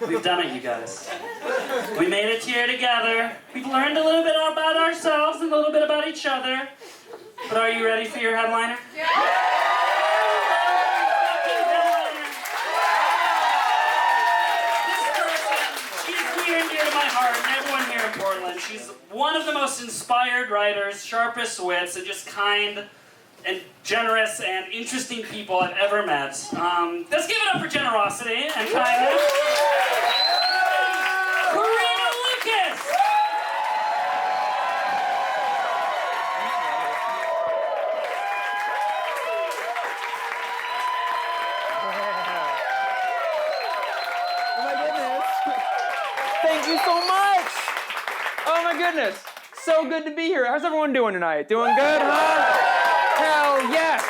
We've done it, you guys. We made it here together. We've learned a little bit about ourselves and a little bit about each other. But are you ready for your headliner? Yeah! She's near and dear to my heart and everyone here in Portland. She's one of the most inspired writers, sharpest wits, and just kind and generous and interesting people I've ever met. Let's give it up for generosity and kindness. Corina Lucas! Oh my goodness. Thank you so much. Oh my goodness. So good to be here. How's everyone doing tonight? Doing good, huh? Hell yes!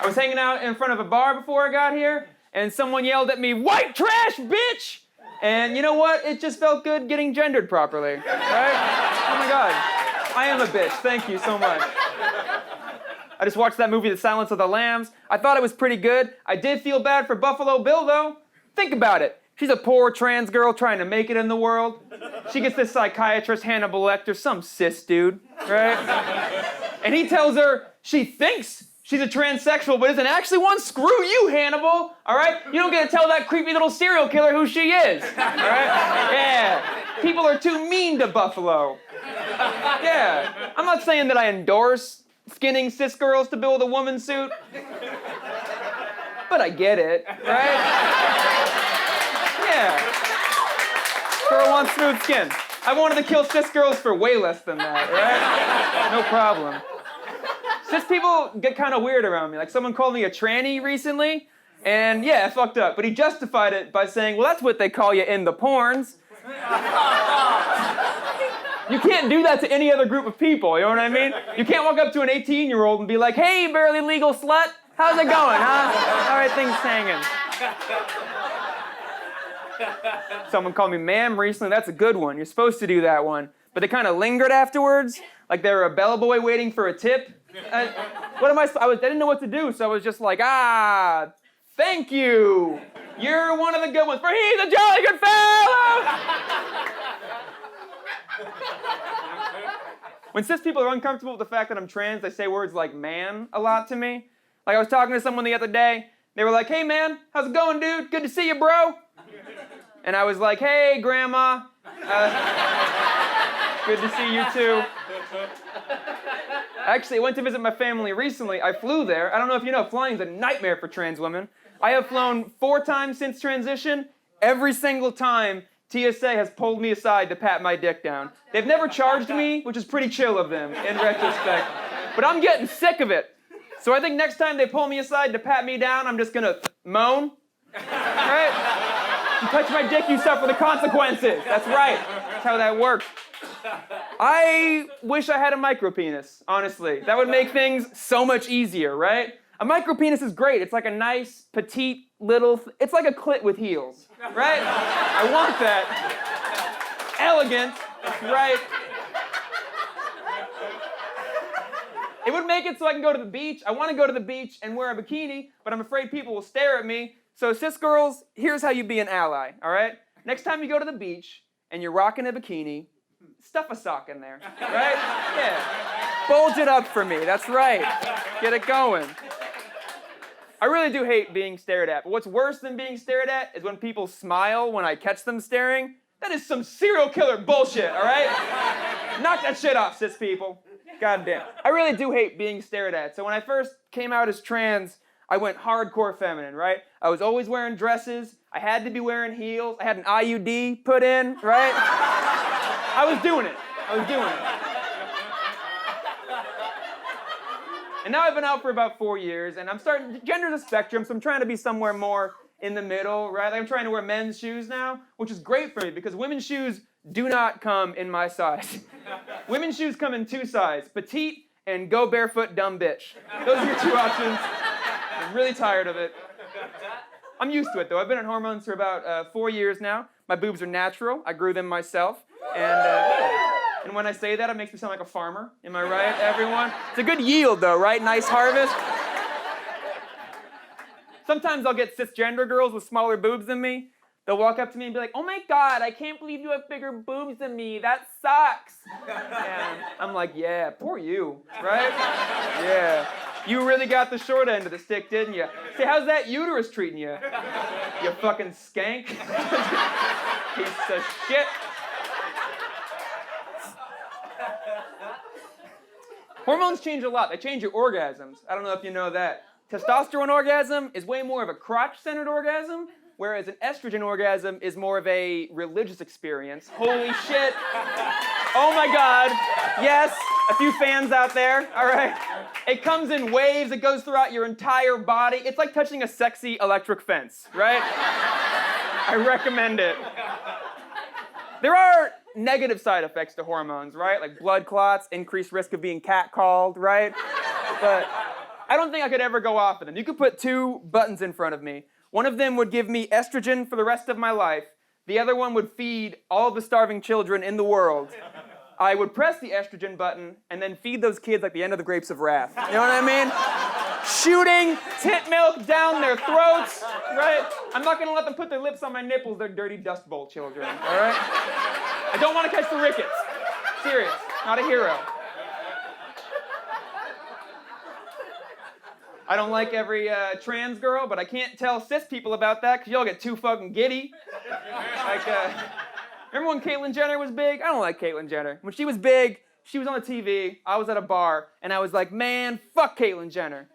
I was hanging out in front of a bar before I got here, and someone yelled at me, "White trash, bitch!" And you know what? It just felt good getting gendered properly, right? Oh my God. I am a bitch. Thank you so much. I just watched that movie, The Silence of the Lambs. I thought it was pretty good. I did feel bad for Buffalo Bill, though. Think about it. She's a poor trans girl trying to make it in the world. She gets this psychiatrist, Hannibal Lecter, some cis dude, right? And he tells her she thinks she's a transsexual, but isn't actually one. Screw you, Hannibal, all right? You don't get to tell that creepy little serial killer who she is, all right? Yeah, people are too mean to Buffalo. Yeah, I'm not saying that I endorse skinning cis girls to build a woman suit, but I get it, right? Yeah. Girl wants smooth skin. I wanted to kill cis girls for way less than that, right? No problem. Cis people get kind of weird around me. Like someone called me a tranny recently, and yeah, I fucked up. But he justified it by saying, well, that's what they call you in the porns. You can't do that to any other group of people, you know what I mean? You can't walk up to an 18-year-old and be like, hey, barely legal slut, how's it going, huh? How are things hanging? Someone called me ma'am recently. That's a good one. You're supposed to do that one. But they kind of lingered afterwards, like they were a bellboy waiting for a tip. I didn't know what to do, so I was just like, thank you. You're one of the good ones. For he's a jolly good fellow. When cis people are uncomfortable with the fact that I'm trans, they say words like man a lot to me. Like I was talking to someone the other day. They were like, hey man, how's it going, dude? Good to see you, bro. And I was like, hey, Grandma. Good to see you, too. Actually, I went to visit my family recently. I flew there. I don't know if you know, flying's a nightmare for trans women. I have flown 4 times since transition. Every single time, TSA has pulled me aside to pat my dick down. They've never charged me, which is pretty chill of them, in retrospect. But I'm getting sick of it. So I think next time they pull me aside to pat me down, I'm just gonna moan. Right? You touch my dick, you suffer the consequences. That's right. That's how that works. I wish I had a micropenis, honestly. That would make things so much easier, right? A micropenis is great. It's like a nice, petite, little... It's like a clit with heels, right? I want that. Elegant, right? It would make it so I can go to the beach. I want to go to the beach and wear a bikini, but I'm afraid people will stare at me. So cis girls, here's how you be an ally, all right? Next time you go to the beach and you're rocking a bikini, stuff a sock in there, right? Yeah. Bulge it up for me, that's right. Get it going. I really do hate being stared at, but what's worse than being stared at is when people smile when I catch them staring. That is some serial killer bullshit, all right? Knock that shit off, cis people. God damn. I really do hate being stared at. So when I first came out as trans, I went hardcore feminine, right? I was always wearing dresses. I had to be wearing heels. I had an IUD put in, right? I was doing it. And now I've been out for about 4 years, and I'm starting, gender's a spectrum, so I'm trying to be somewhere more in the middle, right? Like I'm trying to wear men's shoes now, which is great for me because women's shoes do not come in my size. Women's shoes come in 2 sizes, petite and go barefoot dumb bitch. Those are your 2 options. I'm really tired of it. I'm used to it, though. I've been on hormones for about 4 years now. My boobs are natural. I grew them myself. And when I say that, it makes me sound like a farmer. Am I right, everyone? It's a good yield, though, right? Nice harvest. Sometimes I'll get cisgender girls with smaller boobs than me. They'll walk up to me and be like, oh my God, I can't believe you have bigger boobs than me. That sucks. And I'm like, yeah, poor you, right? Yeah. You really got the short end of the stick, didn't you? Say, how's that uterus treating you? You fucking skank. Piece of shit. Hormones change a lot. They change your orgasms. I don't know if you know that. Testosterone orgasm is way more of a crotch-centered orgasm, whereas an estrogen orgasm is more of a religious experience. Holy shit. Oh my God. Yes, a few fans out there, all right? It comes in waves. It goes throughout your entire body. It's like touching a sexy electric fence, right? I recommend it. There are negative side effects to hormones, right? Like blood clots, increased risk of being catcalled, right? But I don't think I could ever go off of them. You could put two buttons in front of me. One of them would give me estrogen for the rest of my life. The other one would feed all the starving children in the world. I would press the estrogen button and then feed those kids like the end of the Grapes of Wrath. You know what I mean? Shooting tit milk down their throats, right? I'm not gonna let them put their lips on my nipples. They're dirty Dust Bowl children, all right? I don't want to catch the rickets. Serious, not a hero. I don't like every trans girl, but I can't tell cis people about that because y'all get too fucking giddy. Like, remember when Caitlyn Jenner was big? I don't like Caitlyn Jenner. When she was big, she was on the TV, I was at a bar, and I was like, man, fuck Caitlyn Jenner.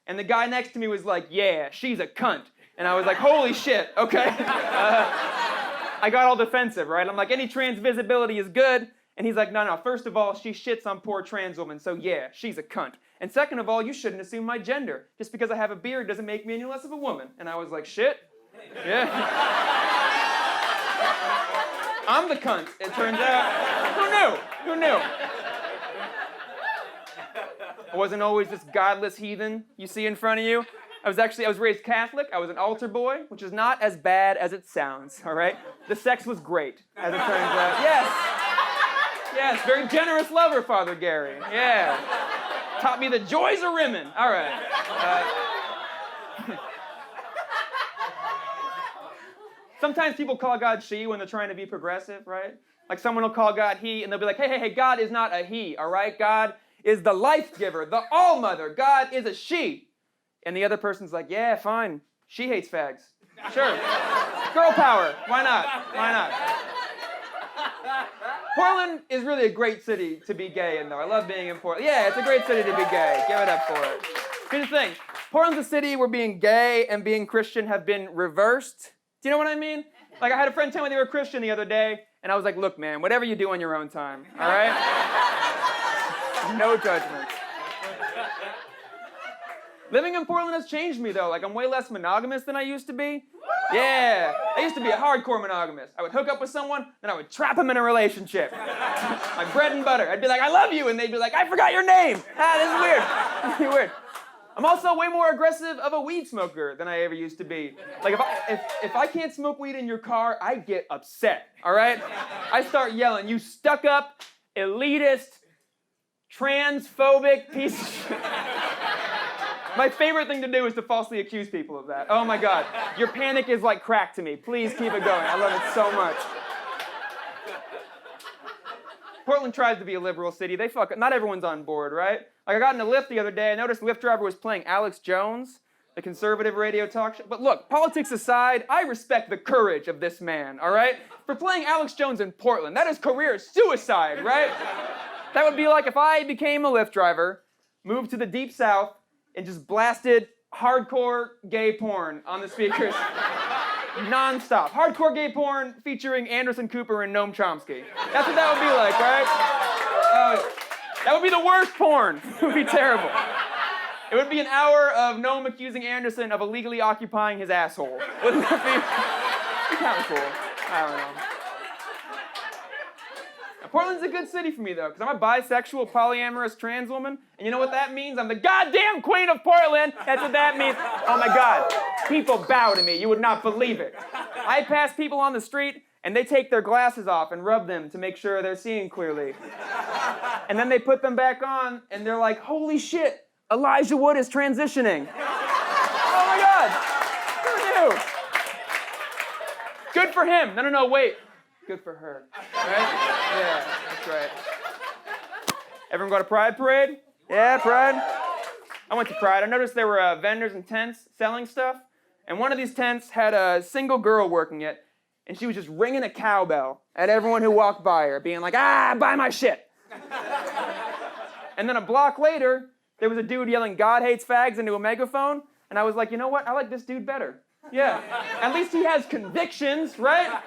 And the guy next to me was like, yeah, she's a cunt. And I was like, holy shit, okay. I got all defensive, right? I'm like, any trans visibility is good. And he's like, no, first of all, she shits on poor trans women, so yeah, she's a cunt. And second of all, you shouldn't assume my gender. Just because I have a beard doesn't make me any less of a woman. And I was like, shit, yeah. I'm the cunt, it turns out. Who knew? I wasn't always this godless heathen you see in front of you. I was raised Catholic. I was an altar boy, which is not as bad as it sounds, all right? The sex was great, as it turns out. Yes, very generous lover, Father Gary. Yeah. Taught me the joys of rimming. All right. Sometimes people call God she when they're trying to be progressive, right? Like someone will call God he, and they'll be like, hey, God is not a he, all right? God is the life giver, the all-mother. God is a she. And the other person's like, yeah, fine. She hates fags. Sure. Girl power. Why not? Portland is really a great city to be gay in, though. I love being in Portland. Yeah, it's a great city to be gay. Give it up for it. Here's the thing. Portland's a city where being gay and being Christian have been reversed. Do you know what I mean? Like, I had a friend tell me they were Christian the other day, and I was like, look, man, whatever you do on your own time, all right? No judgment. Living in Portland has changed me, though. Like, I'm way less monogamous than I used to be. Yeah, I used to be a hardcore monogamous. I would hook up with someone, then I would trap them in a relationship. My bread and butter. I'd be like, I love you, and they'd be like, I forgot your name. This is weird. This is weird. I'm also way more aggressive of a weed smoker than I ever used to be. Like, if I can't smoke weed in your car, I get upset, all right? I start yelling, you stuck-up, elitist, transphobic piece of shit. My favorite thing to do is to falsely accuse people of that. Oh my God, your panic is like crack to me. Please keep it going. I love it so much. Portland tries to be a liberal city. Not everyone's on board, right? Like I got in a Lyft the other day. I noticed the Lyft driver was playing Alex Jones, the conservative radio talk show. But look, politics aside, I respect the courage of this man, all right? For playing Alex Jones in Portland, that is career suicide, right? That would be like if I became a Lyft driver, moved to the Deep South, and just blasted hardcore gay porn on the speakers. Non-stop. Hardcore gay porn featuring Anderson Cooper and Noam Chomsky. That's what that would be like, right? That would be the worst porn. It would be terrible. It would be an hour of Noam accusing Anderson of illegally occupying his asshole. Wouldn't that be kind of cool? I don't know. Portland's a good city for me, though, because I'm a bisexual, polyamorous trans woman, and you know what that means? I'm the goddamn queen of Portland! That's what that means. Oh my God, people bow to me. You would not believe it. I pass people on the street, and they take their glasses off and rub them to make sure they're seeing clearly. And then they put them back on, and they're like, holy shit, Elijah Wood is transitioning. Oh my God, who knew? Good for him. No, wait. Good for her. Right? Yeah, that's right. Everyone go to Pride Parade? Yeah, Pride. I went to Pride. I noticed there were vendors and tents selling stuff. And one of these tents had a single girl working it. And she was just ringing a cowbell at everyone who walked by her, being like, buy my shit. And then a block later, there was a dude yelling, God hates fags into a megaphone. And I was like, you know what? I like this dude better. Yeah. At least he has convictions, right?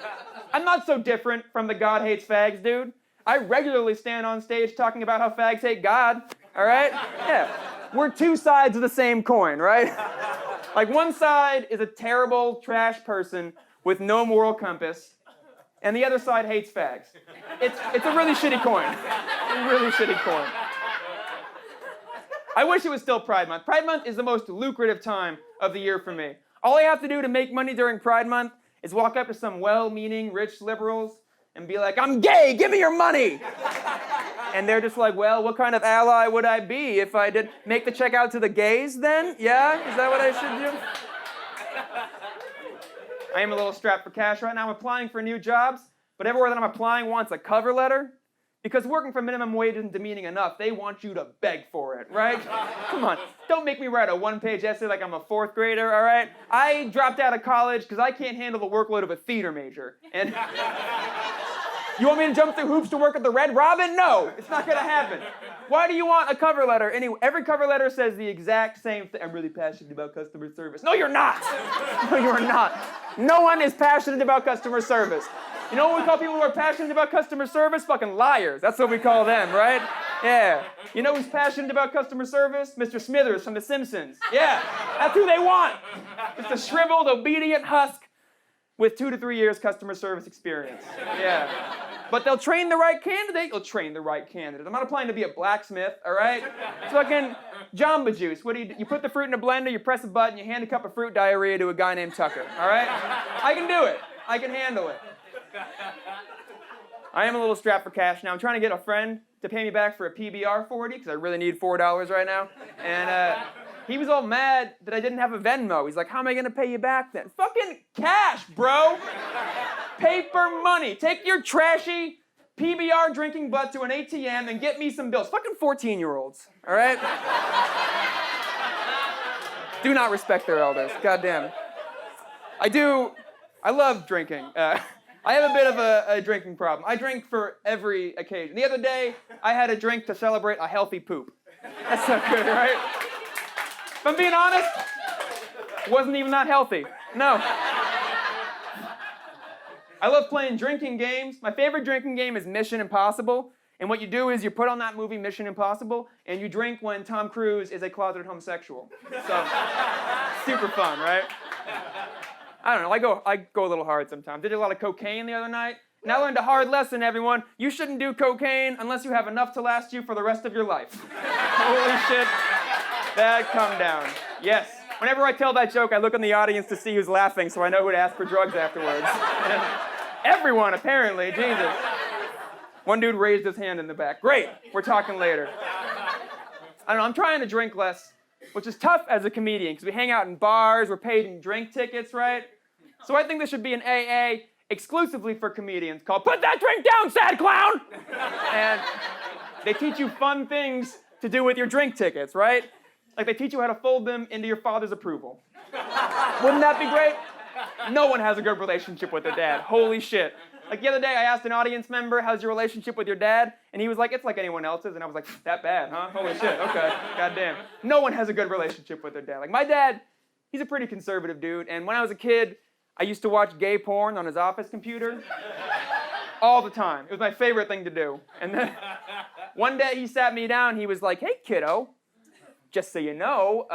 I'm not so different from the God hates fags dude. I regularly stand on stage talking about how fags hate God, all right? Yeah. We're two sides of the same coin, right? Like one side is a terrible trash person with no moral compass, and the other side hates fags. It's a really shitty coin. A really shitty coin. I wish it was still Pride Month. Pride Month is the most lucrative time of the year for me. All I have to do to make money during Pride Month is walk up to some well-meaning rich liberals and be like, I'm gay, give me your money! And they're just like, well, what kind of ally would I be if I did make the check out to the gays then? Yeah? Is that what I should do? I am a little strapped for cash right now. I'm applying for new jobs, but everywhere that I'm applying wants a cover letter. Because working for minimum wage isn't demeaning enough, they want you to beg for it, right? Come on, don't make me write a one-page essay like I'm a fourth grader, all right? I dropped out of college because I can't handle the workload of a theater major. And you want me to jump through hoops to work at the Red Robin? No, it's not gonna happen. Why do you want a cover letter? Anyway, every cover letter says the exact same thing. I'm really passionate about customer service. No, you're not. No, you are not. No one is passionate about customer service. You know what we call people who are passionate about customer service? Fucking liars. That's what we call them, right? Yeah. You know who's passionate about customer service? Mr. Smithers from The Simpsons. Yeah, that's who they want. Just a shriveled, obedient husk with 2 to 3 years customer service experience. Yeah. But they'll train the right candidate. They'll train the right candidate. I'm not applying to be a blacksmith, all right? It's fucking Jamba Juice. What do? You put the fruit in a blender, you press a button, you hand a cup of fruit diarrhea to a guy named Tucker, all right? I can do it. I can handle it. I am a little strapped for cash now. I'm trying to get a friend to pay me back for a PBR 40 because I really need $4 right now. And he was all mad that I didn't have a Venmo. He's like, how am I going to pay you back then? Fucking cash, bro. Paper money. Take your trashy PBR drinking butt to an ATM and get me some bills. Fucking 14-year-olds, all right? Do not respect their elders. Goddamn. I love drinking. I have a bit of a drinking problem. I drink for every occasion. The other day, I had a drink to celebrate a healthy poop. That's not good, right? If I'm being honest, it wasn't even that healthy. No. I love playing drinking games. My favorite drinking game is Mission Impossible. And what you do is you put on that movie, Mission Impossible, and you drink when Tom Cruise is a closeted homosexual. So, super fun, right? I don't know, I go a little hard sometimes. Did a lot of cocaine the other night. And I learned a hard lesson, everyone. You shouldn't do cocaine unless you have enough to last you for the rest of your life. Holy shit. That calm down. Yes. Whenever I tell that joke, I look in the audience to see who's laughing so I know who to ask for drugs afterwards. Everyone, apparently. Jesus. One dude raised his hand in the back. Great. We're talking later. I don't know, I'm trying to drink less, which is tough as a comedian because we hang out in bars, we're paid in drink tickets, right? So I think there should be an AA exclusively for comedians called Put That Drink Down, Sad Clown! And they teach you fun things to do with your drink tickets, right? Like they teach you how to fold them into your father's approval. Wouldn't that be great? No one has a good relationship with their dad. Holy shit. Like the other day, I asked an audience member, how's your relationship with your dad? And he was like, it's like anyone else's. And I was like, that bad, huh? Holy shit, okay, goddamn. No one has a good relationship with their dad. Like my dad, he's a pretty conservative dude. And when I was a kid, I used to watch gay porn on his office computer all the time. It was my favorite thing to do. And then one day he sat me down, he was like, hey kiddo, just so you know,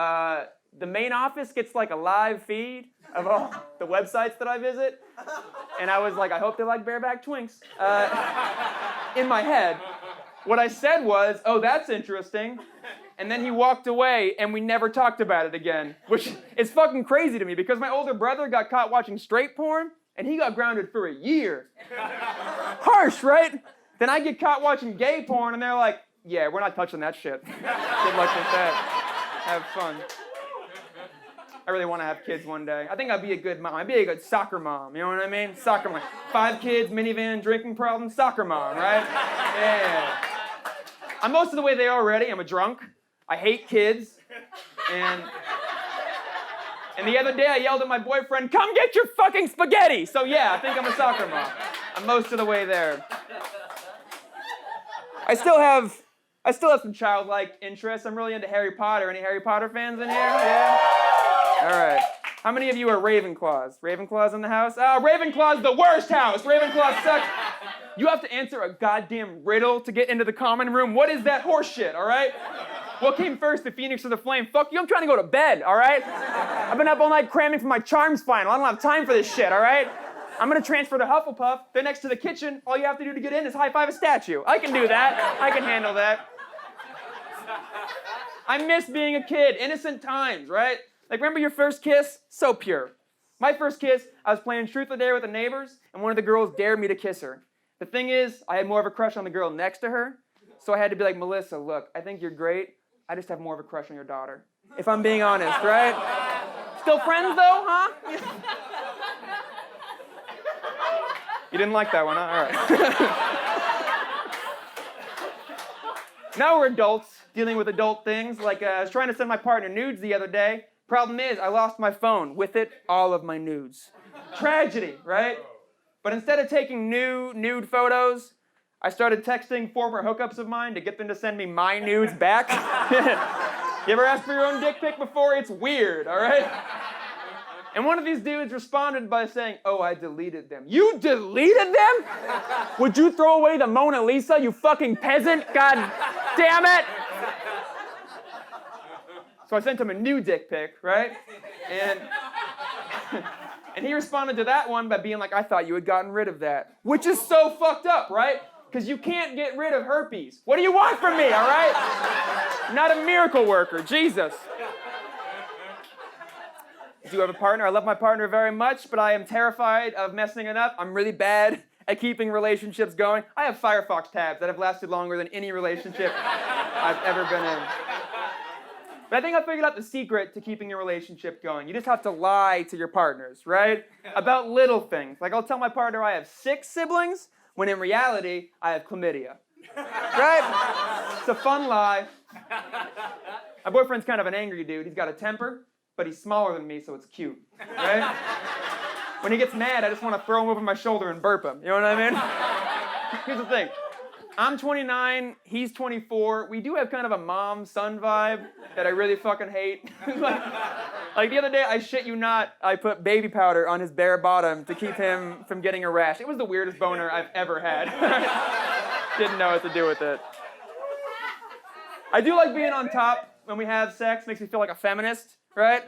the main office gets like a live feed of all the websites that I visit. And I was like, I hope they like bareback twinks. In my head, what I said was, oh, that's interesting. And then he walked away and we never talked about it again, which is fucking crazy to me because my older brother got caught watching straight porn and he got grounded for a year. Harsh, right? Then I get caught watching gay porn and they're like, yeah, we're not touching that shit. Good luck with that. Have fun. I really want to have kids one day. I think I'd be a good mom. I'd be a good soccer mom. You know what I mean? Soccer mom. 5 kids, minivan, drinking problem, soccer mom, right? Yeah. I'm most of the way there already. I'm a drunk. I hate kids. And the other day I yelled at my boyfriend, "Come get your fucking spaghetti!" So yeah, I think I'm a soccer mom. I'm most of the way there. I still have some childlike interests. I'm really into Harry Potter. Any Harry Potter fans in here? Yeah? All right. How many of you are Ravenclaws? Ravenclaws in the house? Oh, Ravenclaw's the worst house. Ravenclaw sucks. You have to answer a goddamn riddle to get into the common room. What is that horse shit, all right? What came first, the phoenix or the flame? Fuck you, I'm trying to go to bed, all right? I've been up all night cramming for my charms final. I don't have time for this shit, all right? I'm gonna transfer to Hufflepuff. They're next to the kitchen. All you have to do to get in is high five a statue. I can do that. I can handle that. I miss being a kid. Innocent times, right? Like, remember your first kiss? So pure. My first kiss, I was playing Truth or Dare with the neighbors, and one of the girls dared me to kiss her. The thing is, I had more of a crush on the girl next to her, so I had to be like, "Melissa, look, I think you're great. I just have more of a crush on your daughter." If I'm being honest, right? Still friends, though, huh? You didn't like that one, huh? All right. Now we're adults, dealing with adult things. Like, I was trying to send my partner nudes the other day. Problem is, I lost my phone. With it, all of my nudes. Tragedy, right? But instead of taking nude photos, I started texting former hookups of mine to get them to send me my nudes back. You ever asked for your own dick pic before? It's weird, all right? And one of these dudes responded by saying, "Oh, I deleted them." You deleted them? Would you throw away the Mona Lisa, you fucking peasant? God damn it! So I sent him a new dick pic, right? And he responded to that one by being like, "I thought you had gotten rid of that." Which is so fucked up, right? Because you can't get rid of herpes. What do you want from me, all right? I'm not a miracle worker, Jesus. I do have a partner. I love my partner very much, but I am terrified of messing it up. I'm really bad at keeping relationships going. I have Firefox tabs that have lasted longer than any relationship I've ever been in. But I think I figured out the secret to keeping your relationship going. You just have to lie to your partners, right? About little things. Like, I'll tell my partner I have 6 siblings, when in reality, I have chlamydia. Right? It's a fun lie. My boyfriend's kind of an angry dude. He's got a temper, but he's smaller than me, so it's cute, right? When he gets mad, I just want to throw him over my shoulder and burp him. You know what I mean? Here's the thing. I'm 29, he's 24. We do have kind of a mom-son vibe that I really fucking hate. like the other day, I shit you not, I put baby powder on his bare bottom to keep him from getting a rash. It was the weirdest boner I've ever had. Didn't know what to do with it. I do like being on top when we have sex. Makes me feel like a feminist, right?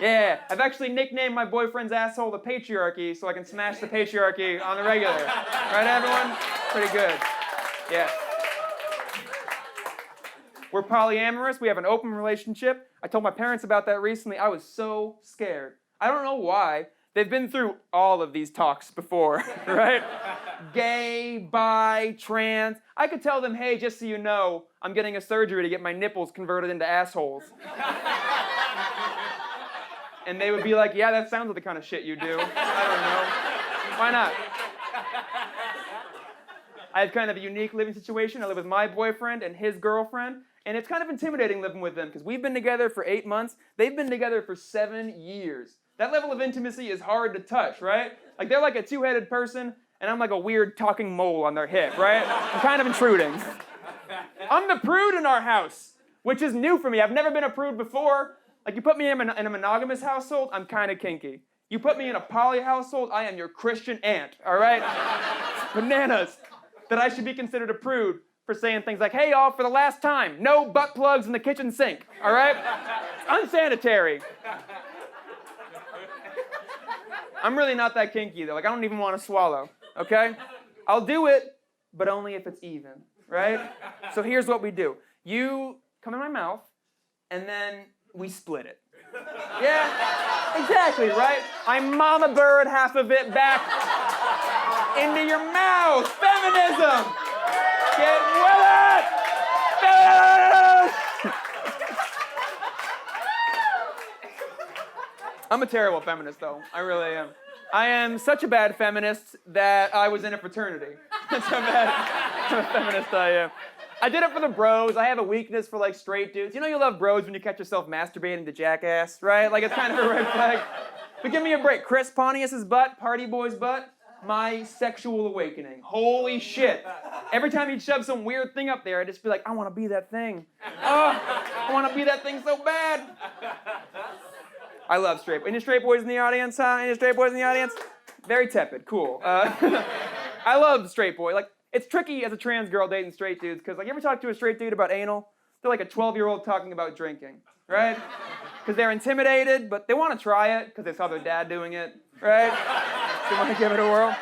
Yeah, I've actually nicknamed my boyfriend's asshole the patriarchy so I can smash the patriarchy on the regular. Right, everyone? Pretty good. Yeah. We're polyamorous. We have an open relationship. I told my parents about that recently. I was so scared. I don't know why. They've been through all of these talks before, right? Gay, bi, trans. I could tell them, "Hey, just so you know, I'm getting a surgery to get my nipples converted into assholes." And they would be like, "Yeah, that sounds like the kind of shit you do." I don't know. Why not? I have kind of a unique living situation. I live with my boyfriend and his girlfriend, and it's kind of intimidating living with them because we've been together for 8 months. They've been together for 7 years. That level of intimacy is hard to touch, right? Like, they're like a 2-headed person, and I'm like a weird talking mole on their hip, right? I'm kind of intruding. I'm the prude in our house, which is new for me. I've never been a prude before. Like, you put me in a monogamous household, I'm kind of kinky. You put me in a poly household, I am your Christian aunt, all right? Bananas. That I should be considered a prude for saying things like, "Hey, y'all, for the last time, no butt plugs in the kitchen sink," all right? It's unsanitary. I'm really not that kinky, though. Like, I don't even want to swallow, okay? I'll do it, but only if it's even, right? So here's what we do. You come in my mouth, and then we split it. Yeah, exactly, right? I mama bird half of it back into your mouth. Feminism! Get with it! Feminism! I'm a terrible feminist, though. I really am. I am such a bad feminist that I was in a fraternity. That's how bad of a feminist I am. I did it for the bros. I have a weakness for, like, straight dudes. You know you love bros when you catch yourself masturbating to Jackass, right? Like, it's kind of a red flag. But give me a break. Chris Pontius's butt, Party Boy's butt, my sexual awakening. Holy shit. Every time he'd shove some weird thing up there, I'd just be like, I want to be that thing. Oh, I want to be that thing so bad. I love straight boys. Any straight boys in the audience, huh? Any straight boys in the audience? Very tepid. Cool. I love straight boy. Like, it's tricky as a trans girl dating straight dudes, because, like, you ever talk to a straight dude about anal? They're like a 12-year-old talking about drinking, right? Because they're intimidated, but they want to try it because they saw their dad doing it, right? They want to give it a whirl.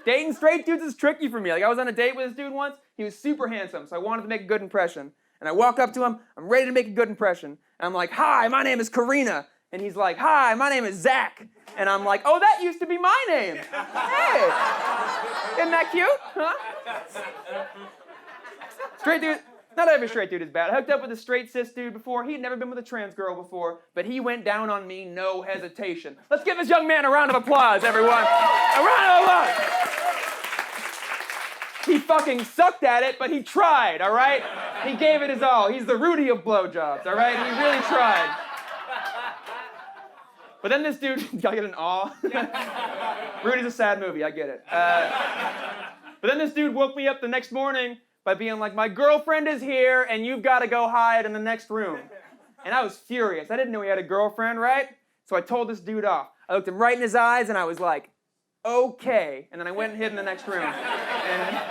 Dating straight dudes is tricky for me. Like, I was on a date with this dude once. He was super handsome, so I wanted to make a good impression. And I walk up to him. I'm ready to make a good impression. And I'm like, hi, my name is Corina. And he's like, hi, my name is Zach. And I'm like, oh, that used to be my name. Hey, isn't that cute? Huh? Straight dude. Not every straight dude is bad. I hooked up with a straight cis dude before. He'd never been with a trans girl before, but he went down on me, no hesitation. Let's give this young man a round of applause, everyone. A round of applause. He fucking sucked at it, but he tried, all right? He gave it his all. He's the Rudy of blowjobs, all right? He really tried. But then this dude, gotta get an awe. Rudy's a sad movie, I get it. But then this dude woke me up the next morning by being like, my girlfriend is here and you've got to go hide in the next room. And I was furious. I didn't know he had a girlfriend, right? So I told this dude off. I looked him right in his eyes and I was like, okay. And then I went and hid in the next room. And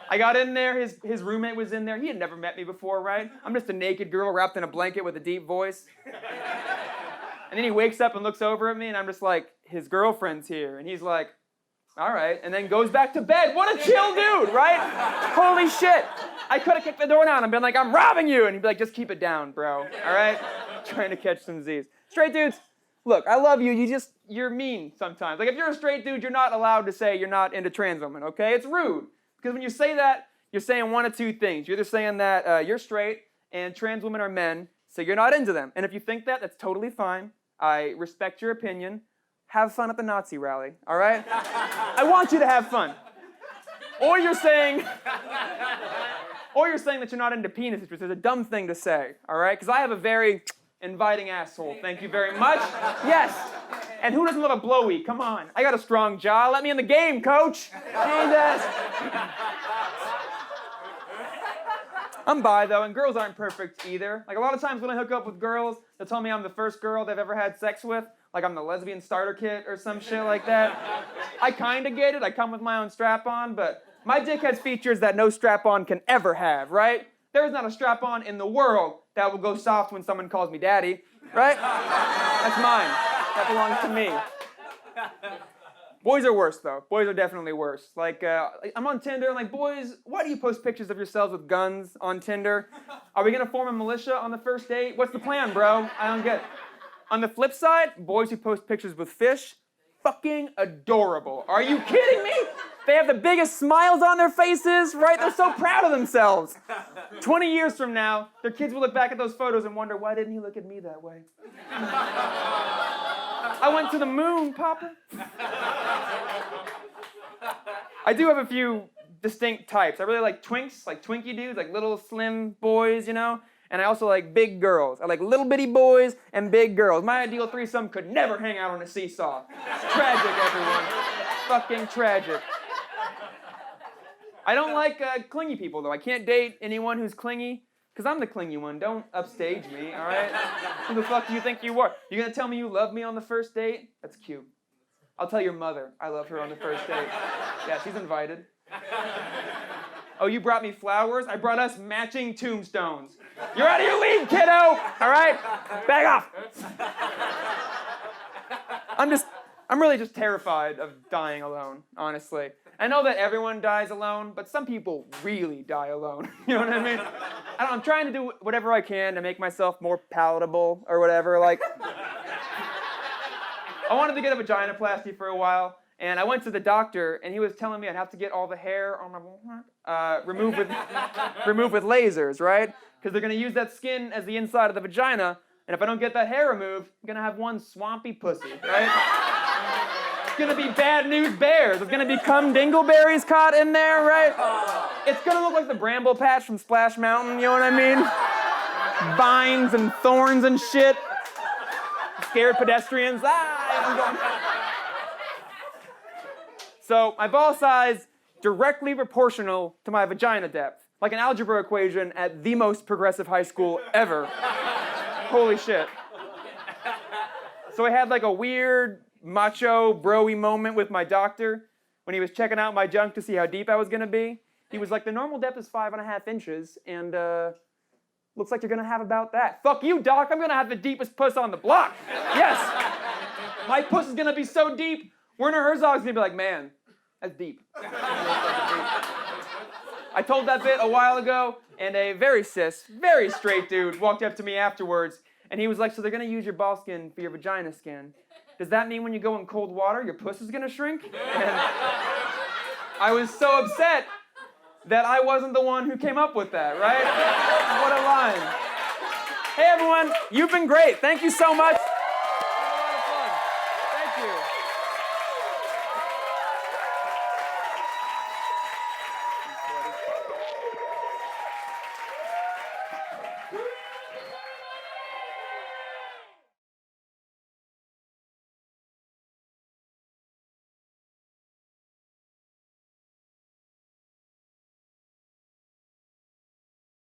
I got in there, his roommate was in there. He had never met me before, right? I'm just a naked girl wrapped in a blanket with a deep voice. And then he wakes up and looks over at me and I'm just like, his girlfriend's here. And he's like, all right, and then goes back to bed. What a chill dude, right? Holy shit. I could have kicked the door down and been like, I'm robbing you. And he'd be like, just keep it down, bro, all right? Trying to catch some Z's. Straight dudes, look, I love you. You're mean sometimes. Like, if you're a straight dude, you're not allowed to say you're not into trans women, okay? It's rude. Because when you say that, you're saying one of two things. You're either saying that you're straight and trans women are men, so you're not into them. And if you think that, that's totally fine. I respect your opinion. Have fun at the Nazi rally, all right? I want you to have fun. Or you're saying that you're not into penises, which is a dumb thing to say, all right? Because I have a very inviting asshole, thank you very much. Yes, and who doesn't love a blowy? Come on, I got a strong jaw. Let me in the game, coach. Jesus. I'm bi, though, and girls aren't perfect either. Like, a lot of times when I hook up with girls, they'll tell me I'm the first girl they've ever had sex with. Like I'm the lesbian starter kit or some shit like that. I kind of get it. I come with my own strap-on, but my dick has features that no strap-on can ever have, right? There is not a strap-on in the world that will go soft when someone calls me daddy, right? That's mine. That belongs to me. Boys are worse, though. Boys are definitely worse. Like, I'm on Tinder, and like, boys, why do you post pictures of yourselves with guns on Tinder? Are we gonna form a militia on the first date? What's the plan, bro? I don't get it. On the flip side, boys who post pictures with fish, fucking adorable. Are you kidding me? They have the biggest smiles on their faces, right? They're so proud of themselves. 20 years from now, their kids will look back at those photos and wonder, why didn't he look at me that way? I went to the moon, Papa. I do have a few distinct types. I really like twinks, like Twinkie dudes, like little slim boys, you know? And I also like big girls. I like little bitty boys and big girls. My ideal threesome could never hang out on a seesaw. It's tragic, everyone. Fucking tragic. I don't like clingy people, though. I can't date anyone who's clingy, because I'm the clingy one. Don't upstage me, all right? Who the fuck do you think you are? You're going to tell me you love me on the first date? That's cute. I'll tell your mother I love her on the first date. Yeah, she's invited. Oh, you brought me flowers? I brought us matching tombstones. You're out of your league, kiddo! All right? Back off! I'm really just terrified of dying alone, honestly. I know that everyone dies alone, but some people really die alone. You know what I mean? I'm trying to do whatever I can to make myself more palatable or whatever. Like, I wanted to get a vaginoplasty for a while, and I went to the doctor, and he was telling me I'd have to get all the hair on my removed with lasers, right? Because they're going to use that skin as the inside of the vagina And if I don't get that hair removed, I'm gonna have one swampy pussy, right? It's gonna be bad news bears. It's gonna be cum dingleberries caught in there, right? It's gonna look like the bramble patch from Splash Mountain, you know what I mean? Vines and thorns and shit. Scared pedestrians. I'm going. So my ball size directly proportional to my vagina depth. Like an algebra equation at the most progressive high school ever. Holy shit. So I had like a weird macho bro-y moment with my doctor when he was checking out my junk to see how deep I was gonna be. He was like, the normal depth is 5.5 inches, and looks like you're gonna have about that. Fuck you, doc, I'm gonna have the deepest puss on the block. Yes. My puss is gonna be so deep, Werner Herzog's gonna be like, man, that's deep. I told that bit a while ago, and a very cis, very straight dude walked up to me afterwards, and he was like, so they're gonna use your ball skin for your vagina skin. Does that mean when you go in cold water, your puss is gonna shrink? And I was so upset that I wasn't the one who came up with that, right? What a line. Hey everyone, you've been great. Thank you so much.